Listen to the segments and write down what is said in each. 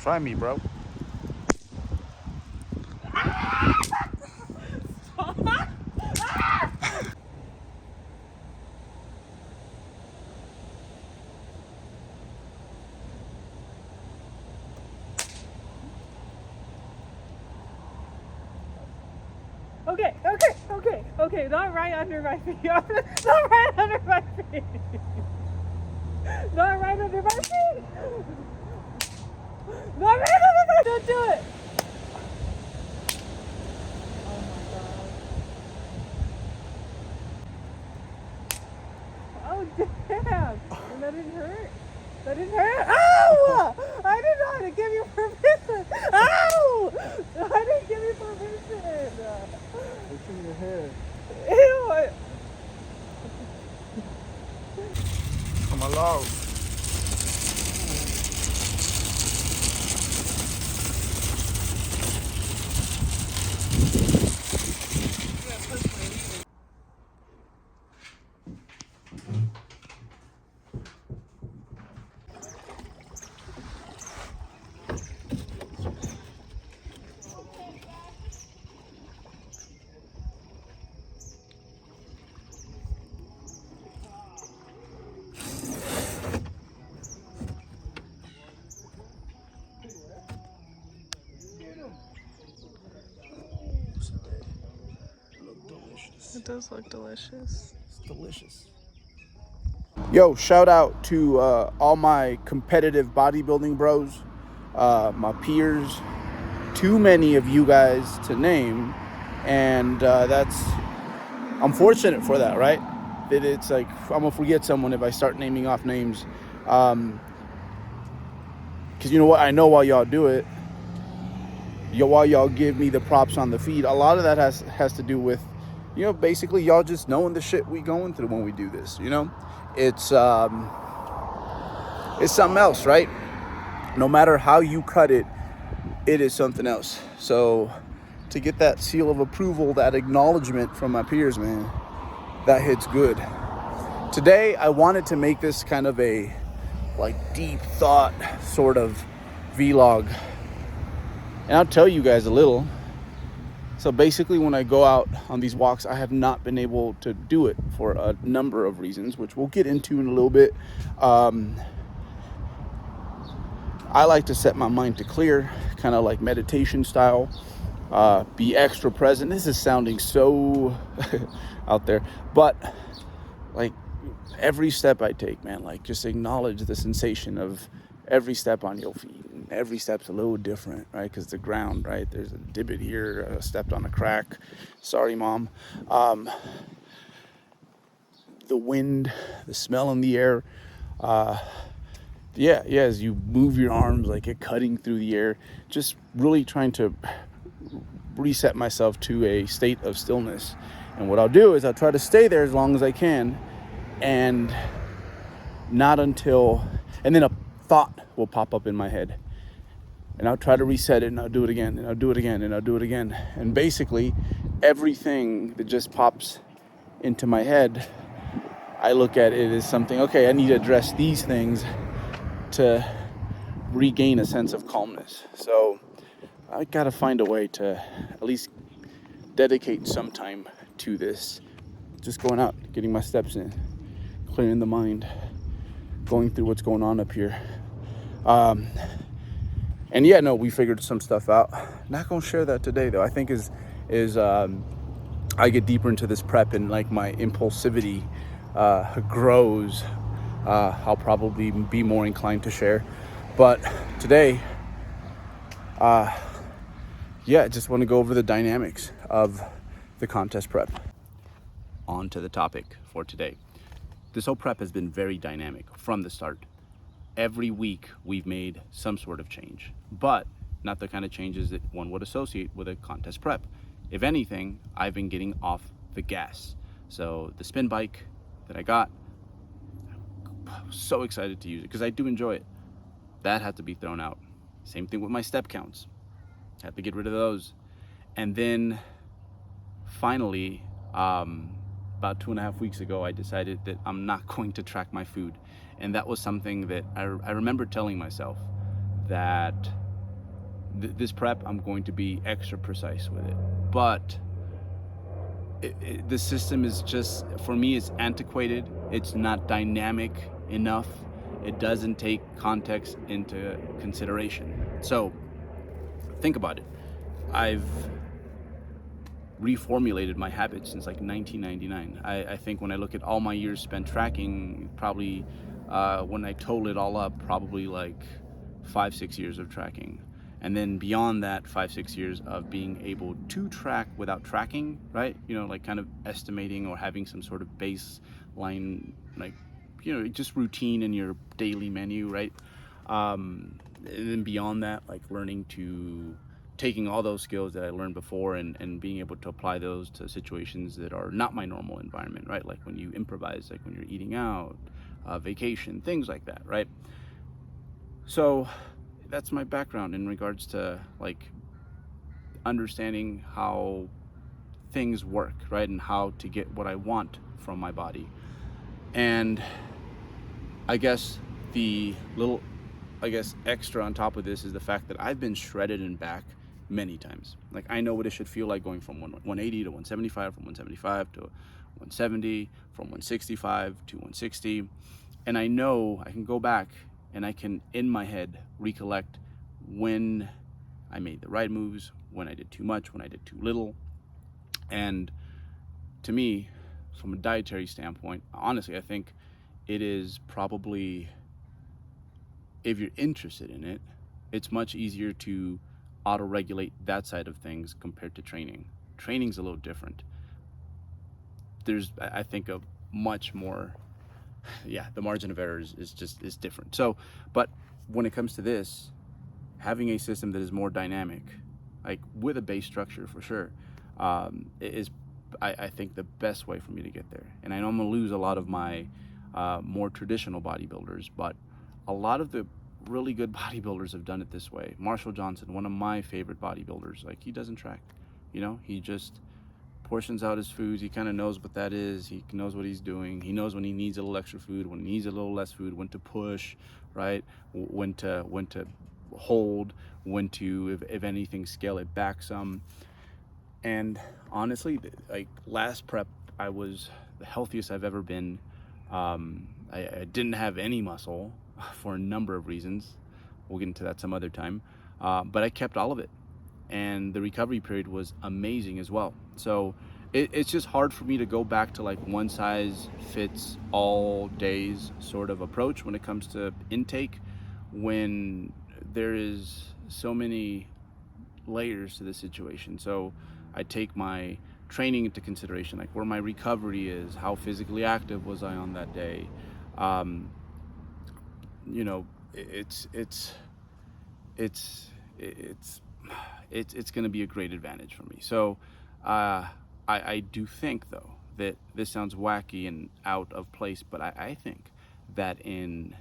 Try me, bro. Okay, not right under my feet. Not right under my feet. Not right under my feet. Not right under my feet. Don't do it. Oh my god. Oh damn. And that didn't hurt? That didn't hurt? Ow! I did not give you permission. Ow! I didn't give you permission. It's in your hair. Ew. Come along. It does look delicious. It's delicious. Yo, shout out to all my competitive bodybuilding bros, my peers, too many of you guys to name, and I'm fortunate for that, right? That it's like I'm gonna forget someone if I start naming off names, because you know what? I know while y'all do it, while y'all give me the props on the feed, a lot of that has to do with, basically y'all just knowing the shit we going through when we do this. It's something else, right? No matter how you cut it, it is something else. So to get that seal of approval, that acknowledgement from my peers, man, that hits good. Today, I wanted to make this kind of a deep thought sort of vlog. And I'll tell you guys a little. So basically, when I go out on these walks, I have not been able to do it for a number of reasons, which we'll get into in a little bit. I like to set my mind to clear, kind of like meditation style, be extra present. This is sounding so out there, but every step I take, man, just acknowledge the sensation of every step on your feet. And every step's a little different, right? Because the ground, right? There's a divot here, stepped on a crack. Sorry, Mom. The wind, the smell in the air. As you move your arms, it cutting through the air. Just really trying to reset myself to a state of stillness. And what I'll do is I'll try to stay there as long as I can, and not until, and then a thought will pop up in my head, and I'll try to reset it, and I'll do it again, and I'll do it again, and I'll do it again. And basically everything that just pops into my head, I look at it as something, okay, I need to address these things to regain a sense of calmness. So I gotta find a way to at least dedicate some time to this. Just going out, getting my steps in, clearing the mind, going through what's going on up here. We figured some stuff out. Not gonna share that today though. I think as I get deeper into this prep and my impulsivity grows, I'll probably be more inclined to share. But today, I just want to go over the dynamics of the contest prep. On to the topic for today. This whole prep has been very dynamic from the start. Every week we've made some sort of change, but not the kind of changes that one would associate with a contest prep. If anything, I've been getting off the gas. So the spin bike that I got, I was so excited to use it because I do enjoy it. That had to be thrown out. Same thing with my step counts. Had to get rid of those. And then finally, about 2.5 weeks ago, I decided that I'm not going to track my food. And that was something that I remember telling myself that this prep, I'm going to be extra precise with it. But the system is just, for me, it's antiquated. It's not dynamic enough. It doesn't take context into consideration. So think about it. I've reformulated my habits since like 1999. I think when I look at all my years spent tracking, probably when I total it all up, probably like 5-6 years of tracking. And then beyond that, 5-6 years of being able to track without tracking, right? You know, like kind of estimating or having some sort of baseline, like, you know, just routine in your daily menu, right? And then beyond that, like learning to taking all those skills that I learned before and being able to apply those to situations that are not my normal environment, right? Like when you improvise, like when you're eating out, vacation, things like that, right? So that's my background in regards to like understanding how things work, right? And how to get what I want from my body. And I guess the little, I guess, extra on top of this is the fact that I've been shredded and back many times. Like I know what it should feel like going from 180 to 175, from 175 to 170, from 165 to 160. And I know I can go back and I can, in my head, recollect when I made the right moves, when I did too much, when I did too little. And to me, from a dietary standpoint, honestly, I think it is probably, if you're interested in it, it's much easier to auto-regulate that side of things compared to training. Training's a little different. There's, I think, a much more, yeah, the margin of error is different. So, but when it comes to this, having a system that is more dynamic, like with a base structure for sure, is, I think, the best way for me to get there. And I know I'm gonna lose a lot of my more traditional bodybuilders, but a lot of the really good bodybuilders have done it this way. Marshall Johnson, one of my favorite bodybuilders, like he doesn't track, you know, he just portions out his foods. He kind of knows what that is. He knows what he's doing. He knows when he needs a little extra food, when he needs a little less food, when to push, right? When to hold, when to, if anything, scale it back some. And honestly, like last prep, I was the healthiest I've ever been. I didn't have any muscle for a number of reasons. We'll get into that some other time. But I kept all of it. And the recovery period was amazing as well. So it's just hard for me to go back to like one size fits all days sort of approach when it comes to intake, when there is so many layers to the situation. So I take my training into consideration, like where my recovery is, how physically active was I on that day. You know, it's going to be a great advantage for me. So I do think, though, that this sounds wacky and out of place, but I think that in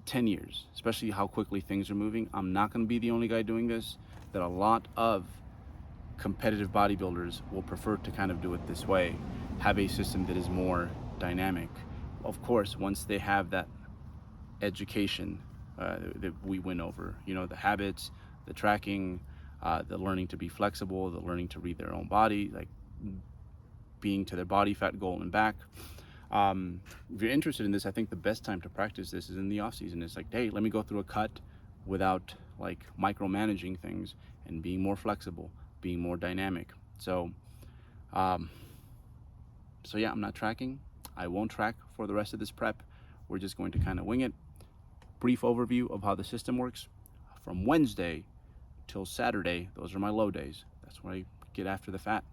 10 years, especially how quickly things are moving, I'm not going to be the only guy doing this, that a lot of competitive bodybuilders will prefer to kind of do it this way, have a system that is more dynamic. Of course, once they have that education that we went over, you know, the habits, the tracking, the learning to be flexible, the learning to read their own body, like being to their body fat goal and back. If you're interested in this, I think the best time to practice this is in the off season. It's like, hey, let me go through a cut without like micromanaging things and being more flexible, being more dynamic. So yeah, I'm not tracking. I won't track for the rest of this prep. We're just going to kind of wing it. Brief overview of how the system works. From Wednesday till Saturday, those are my low days. That's when I get after the fat.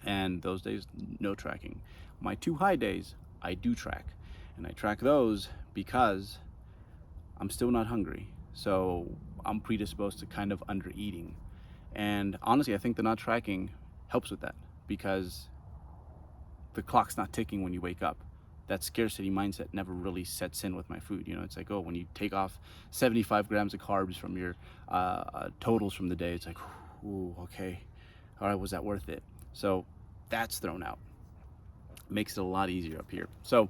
And those days, no tracking. My 2 high days, I do track. And I track those because I'm still not hungry. So I'm predisposed to kind of under eating. And honestly, I think the not tracking helps with that, because the clock's not ticking when you wake up. That scarcity mindset never really sets in with my food. You know, it's like, oh, when you take off 75 grams of carbs from your totals from the day, it's like, ooh, okay, all right, was that worth it? So that's thrown out. Makes it a lot easier up here. So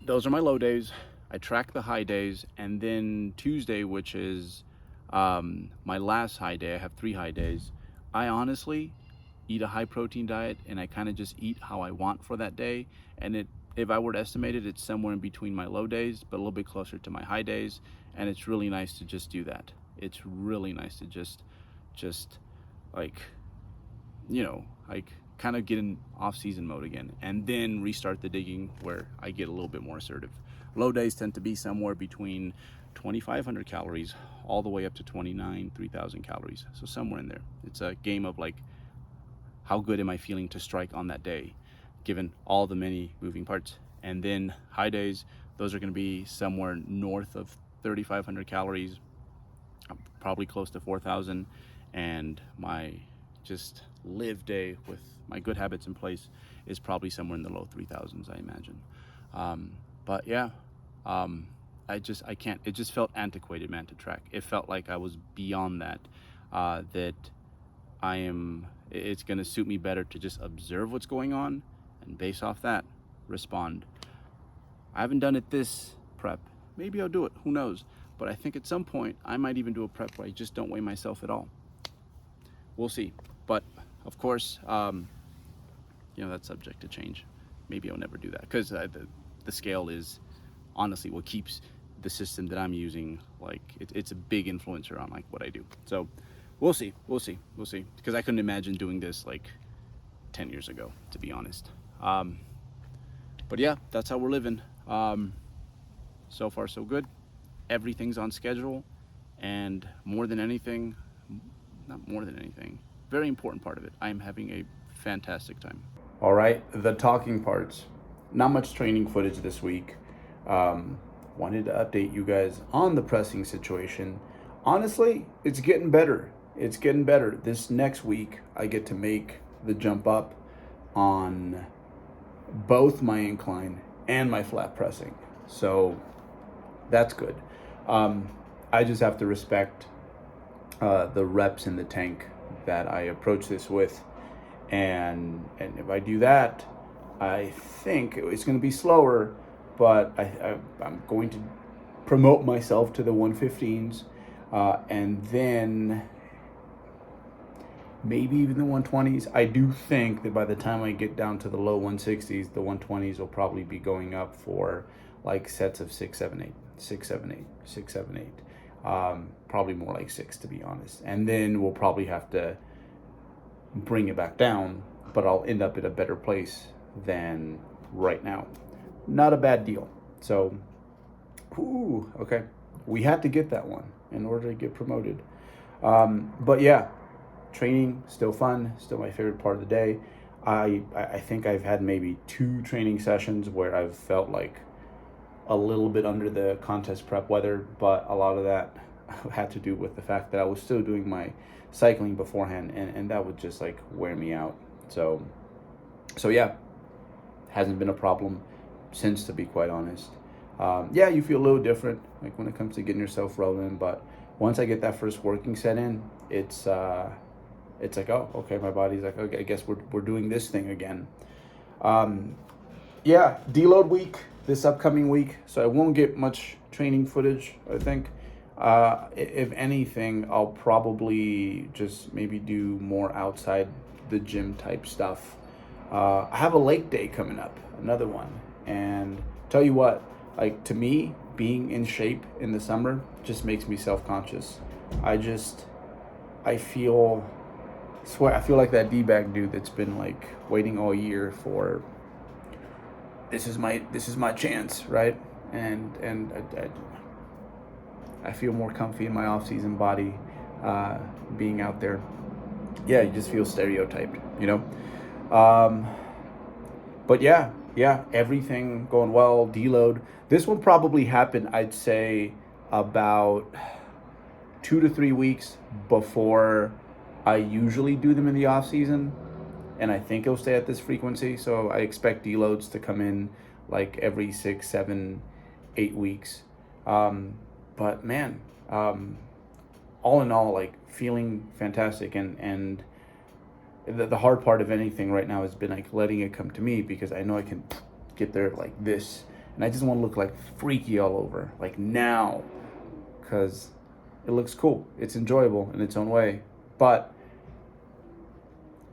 those are my low days. I track the high days, and then Tuesday, which is My last high day, I have 3 high days. I honestly eat a high protein diet, and I kind of just eat how I want for that day. And if I were to estimate it, it's somewhere in between my low days, but a little bit closer to my high days. And it's really nice to just do that. It's really nice to just like, like kind of get in off-season mode again, and then restart the digging where I get a little bit more assertive. Low days tend to be somewhere between 2,500 calories all the way up to 3,000 calories. So somewhere in there. It's a game of like, how good am I feeling to strike on that day, given all the many moving parts. And then high days, those are going to be somewhere north of 3,500 calories, probably close to 4,000. And my just live day with my good habits in place is probably somewhere in the low 3,000s, I imagine. But yeah, I can't, it just felt antiquated, man, to track. It felt like I was beyond that, that it's going to suit me better to just observe what's going on and based off that, respond. I haven't done it this prep. Maybe I'll do it, who knows? But I think at some point I might even do a prep where I just don't weigh myself at all. We'll see. But of course, that's subject to change. Maybe I'll never do that, because the scale is honestly what keeps the system that I'm using, like it's a big influencer on like what I do. So we'll see, because I couldn't imagine doing this like 10 years ago, to be honest. But yeah, that's how we're living. So far so good. Everything's on schedule, and very important part of it, I am having a fantastic time. All right, the talking parts. Not much training footage this week. Wanted to update you guys on the pressing situation. Honestly, it's getting better. This next week, I get to make the jump up on both my incline and my flat pressing. So that's good. I just have to respect the reps in the tank that I approach this with. And if I do that, I think it's going to be slower, but I'm going to promote myself to the 115s, and then maybe even the 120s. I do think that by the time I get down to the low 160s, the 120s will probably be going up for like sets of 6, 7, 8, 6, 7, 8, 6, 7, 8. Probably more like 6, to be honest. And then we'll probably have to bring it back down, but I'll end up at a better place than right now. Not a bad deal. So, okay. We had to get that one in order to get promoted. But yeah, training, still fun, still my favorite part of the day. I think I've had maybe 2 training sessions where I've felt like a little bit under the contest prep weather, but a lot of that had to do with the fact that I was still doing my cycling beforehand, and that would just like wear me out. So yeah, hasn't been a problem since, to be quite honest. Yeah, you feel a little different like when it comes to getting yourself rolling, but once I get that first working set in, it's like, oh, okay, my body's like, okay, I guess we're doing this thing again. Yeah, deload week this upcoming week, so I won't get much training footage, I think. If anything, I'll probably just maybe do more outside the gym type stuff. I have a lake day coming up, another one, and tell you what, like, to me, being in shape in the summer just makes me self-conscious. I feel like that D-bag dude that's been like waiting all year for this is my chance, right? And I feel more comfy in my off-season body, being out there. Yeah, you just feel stereotyped, But yeah, everything going well. Deload. This will probably happen, I'd say, about 2 to 3 weeks before I usually do them in the off season, and I think it'll stay at this frequency. So I expect deloads to come in like every 6, 7, 8 weeks. But man, all in all, like, feeling fantastic, and the hard part of anything right now has been like letting it come to me, because I know I can get there like this, and I just want to look like freaky all over like now, because It looks cool. It's enjoyable in its own way. But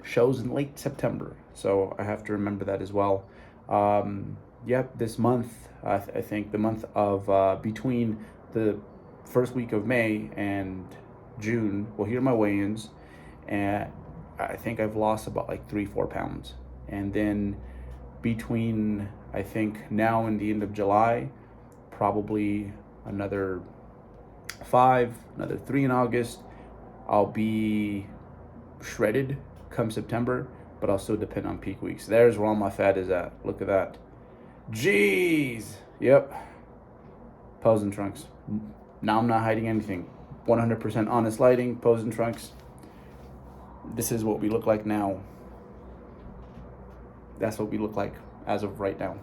shows in late September, so I have to remember that as well. Yep, this month, I think the month of between the first week of May and June, well, here are my weigh-ins, and I think I've lost about like 3-4 pounds. And then between, I think, now and the end of July, probably another 5, another 3 in August. I'll be shredded come September, but I'll still depend on peak weeks. There's where all my fat is at. Look at that. Jeez. Yep. Pose and trunks. Now I'm not hiding anything. 100% honest lighting, pose and trunks. This is what we look like now. That's what we look like as of right now.